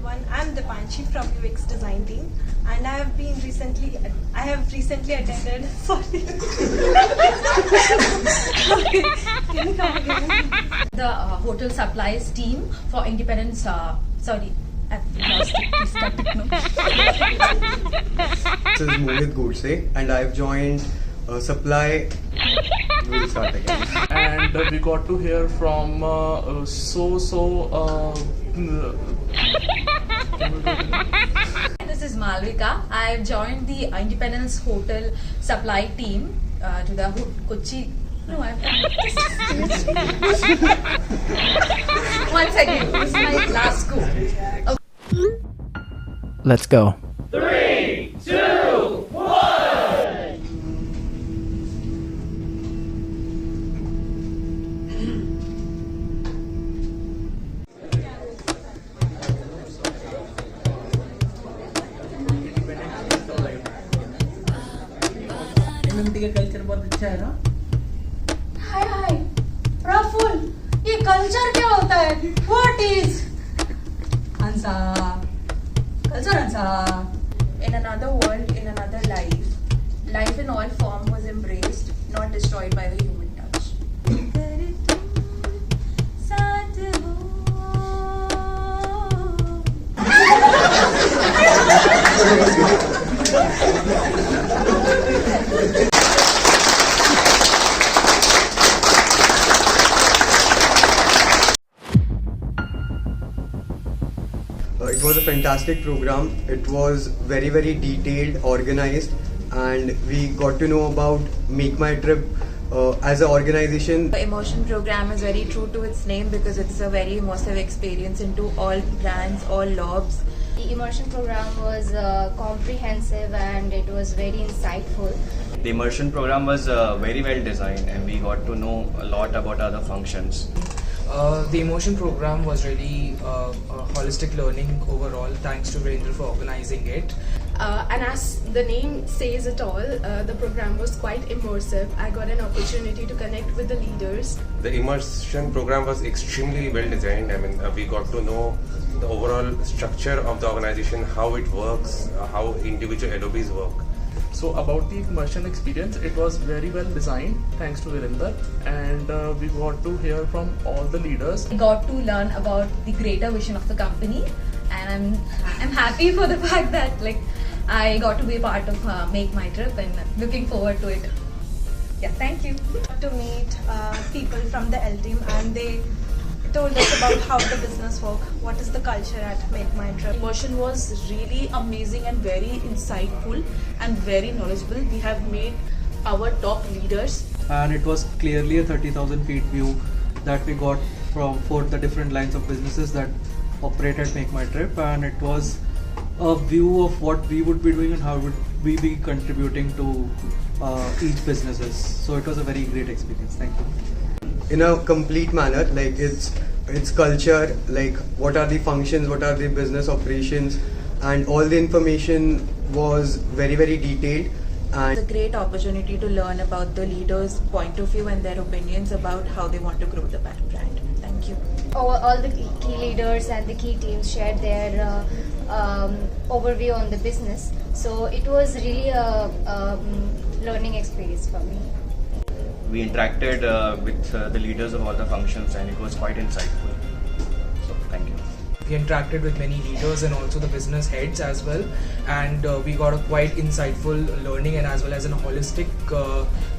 everyone. I'm Dipanshi from UX Design Team, and I have recently attended. Sorry. Okay. Can you come again? The hotel supplies team for independence. Sorry, I've lost it. Please start it now. This is Mohit Godse, and I've joined Supply. We'll start again. And we got to hear from This is Malvika. I've joined the Independence Hotel supply team to the Kochi. No, I've one second. This is my last school. Okay. Let's go. MMT का culture बहुत अच्छा है ना। हाय प्रफुल, ये culture क्या होता है? What is? Hansa. Culture Hansa. In another world, in another life, life in all form was embraced, not destroyed by the human touch. It was a fantastic program. It was very, very detailed, organized, and we got to know about Make My Trip as an organization. The immersion program is very true to its name because it's a very immersive experience into all brands, all lobs. The immersion program was comprehensive and it was very insightful. The immersion program was very well designed and we got to know a lot about other functions. The immersion program was really a holistic learning overall. Thanks to Virendra for organizing it. And as the name says it all, the program was quite immersive. I got an opportunity to connect with the leaders. The immersion program was extremely well designed. I mean, we got to know the overall structure of the organization, how it works, how individual LOBs work. So about the immersion experience, it was very well designed thanks to Virendra, and we got to hear from all the leaders. I got to learn about the greater vision of the company, and I'm happy for the fact that I got to be a part of Make My Trip and looking forward to it. Yeah, thank you. To meet people from the L team, and they told us about how the business work, what is the culture at Make My Trip. Immersion was really amazing and very insightful and very knowledgeable. We have made our top leaders. And it was clearly a 30,000 feet view that we got for the different lines of businesses that operate at Make My Trip, and it was a view of what we would be doing and how would we be contributing to each businesses. So it was a very great experience. Thank you. In a complete manner, like its culture, like what are the functions, what are the business operations, and all the information was very, very detailed. And It's a great opportunity to learn about the leaders' point of view and their opinions about how they want to grow the brand. Thank you. All the key leaders and the key teams shared their overview on the business. So it was really a learning experience for me. We interacted with the leaders of all the functions and it was quite insightful. So thank you. We interacted with many leaders and also the business heads as well, and we got a quite insightful learning and as well as a holistic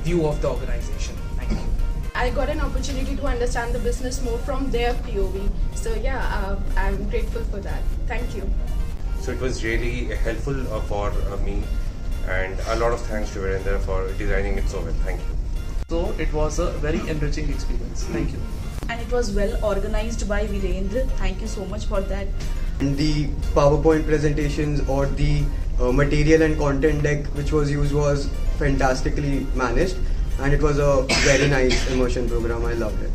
view of the organization. Thank you. I got an opportunity to understand the business more from their POV. So yeah, I'm grateful for that. Thank you. So it was really helpful for me, and a lot of thanks to Virendra for designing it so well. Thank you. So it was a very enriching experience. Thank you. And it was well organized by Virendra. Thank you so much for that. And the PowerPoint presentations or the material and content deck which was used was fantastically managed, and it was a very nice immersion program. I loved it.